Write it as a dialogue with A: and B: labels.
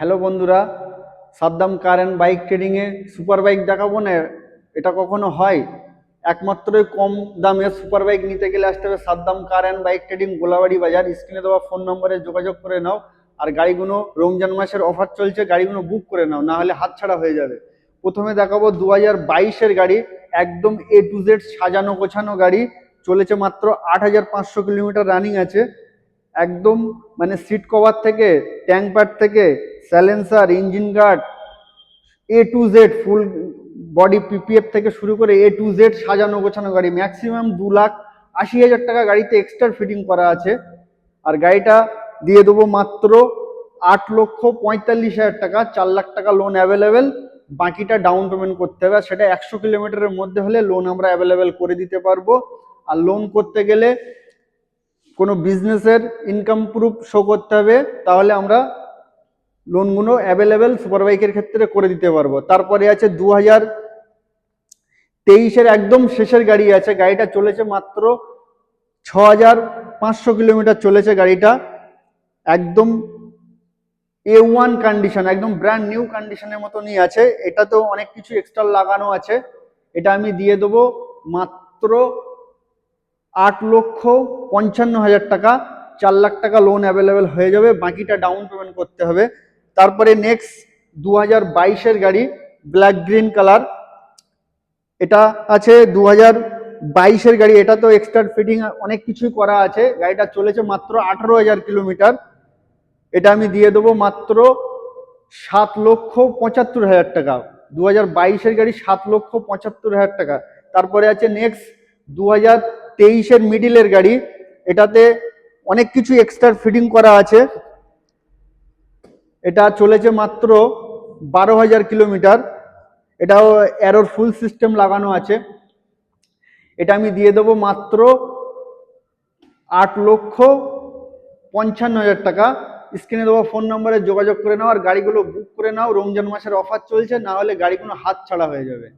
A: Hello বন্ধুরা, Saddam car and bike ট্রেডিংয়ে super bike দেখাবো না, এটা কখনো হয়? একমাত্রই কম দামে সুপার বাইক নিতে গেলে আসতে হবে Saddam car and bike trading, Golabari বাজার। স্ক্রিনে দেওয়া ফোন নম্বরে যোগাযোগ করে নাও। আর গাড়িগুলো রমজান মাসের অফার চলছে, গাড়িগুলো বুক করে নাও, না হলে হাতছাড়া হয়ে যাবে। প্রথমে দেখাবো 2022-এর গাড়ি, একদম A to Z সাজানো গোছানো গাড়ি। চলেছে মাত্র 8,500 কিলোমিটার রানিং আছে। একদম মানে সিট কভার থেকে, ট্যাঙ্ক প্যাড থেকে, silencer, engine guard, A to Z full body PPF থেকে শুরু করে A to Z সাজানো গোছানো গাড়ি। ম্যাক্সিমাম 2,80,000 টাকা গাড়িতে এক্সট্রা ফিটিং করা আছে। আর গাড়িটা দিয়ে দেবো মাত্র 8,45,000 টাকা। 4 লাখ টাকা লোন অ্যাভেলেবেল, বাকিটা ডাউন পেমেন্ট করতে হবে। সেটা 100 কিলোমিটারের মধ্যে হলে লোন আমরা অ্যাভেলেবেল করে দিতে পারবো। আর লোন করতে গেলে কোনো বিজনেসের ইনকাম প্রুফ শো করতে হবে, তাহলে আমরা লোনগুলো অ্যাভেলেবেল সুপার বাইকের ক্ষেত্রে করে দিতে পারবো। তারপরে আছে 2023-এর একদম শেষের গাড়ি আছে। গাড়িটা চলেছে মাত্র 6,500 কিলোমিটার চলেছে গাড়িটা। একদম A1 কন্ডিশন, একদম ব্র্যান্ড নিউ কন্ডিশনের মতনই আছে। এটা তো অনেক কিছু এক্সট্রা লাগানো আছে। এটা আমি দিয়ে দেবো মাত্র 8,55,000 টাকা। 4 লাখ টাকা লোন অ্যাভেলেবেল হয়ে যাবে, বাকিটা ডাউন পেমেন্ট করতে হবে। তারপরে নেক্সট 2022-এর গাড়ি, ব্ল্যাক গ্রিন কালার। এটা আছে 2022-এর গাড়ি। এটা তো এক্সট্রা ফিটিং অনেক কিছুই করা আছে। গাড়িটা চলেছে মাত্র 18,000 কিলোমিটার। এটা আমি দিয়ে দেবো মাত্র 7,75,000 টাকা। 2022-এর গাড়ি, 7,75,000 টাকা। তারপরে আছে নেক্সট 2023-এর মিডিলের গাড়ি। এটাতে অনেক কিছু এক্সট্রা ফিটিং করা আছে। এটা চলেছে মাত্র 12,000 কিলোমিটার। এটাও অ্যারোর ফুল সিস্টেম লাগানো আছে। এটা আমি দিয়ে দেবো মাত্র 8,55,000 টাকা। স্ক্রিনে দেওয়া ফোন নম্বরে যোগাযোগ করে নাও আর গাড়িগুলো বুক করে নাও। রমজান মাসের অফার চলছে, না হলে গাড়িগুলো হাত ছাড়া হয়ে যাবে।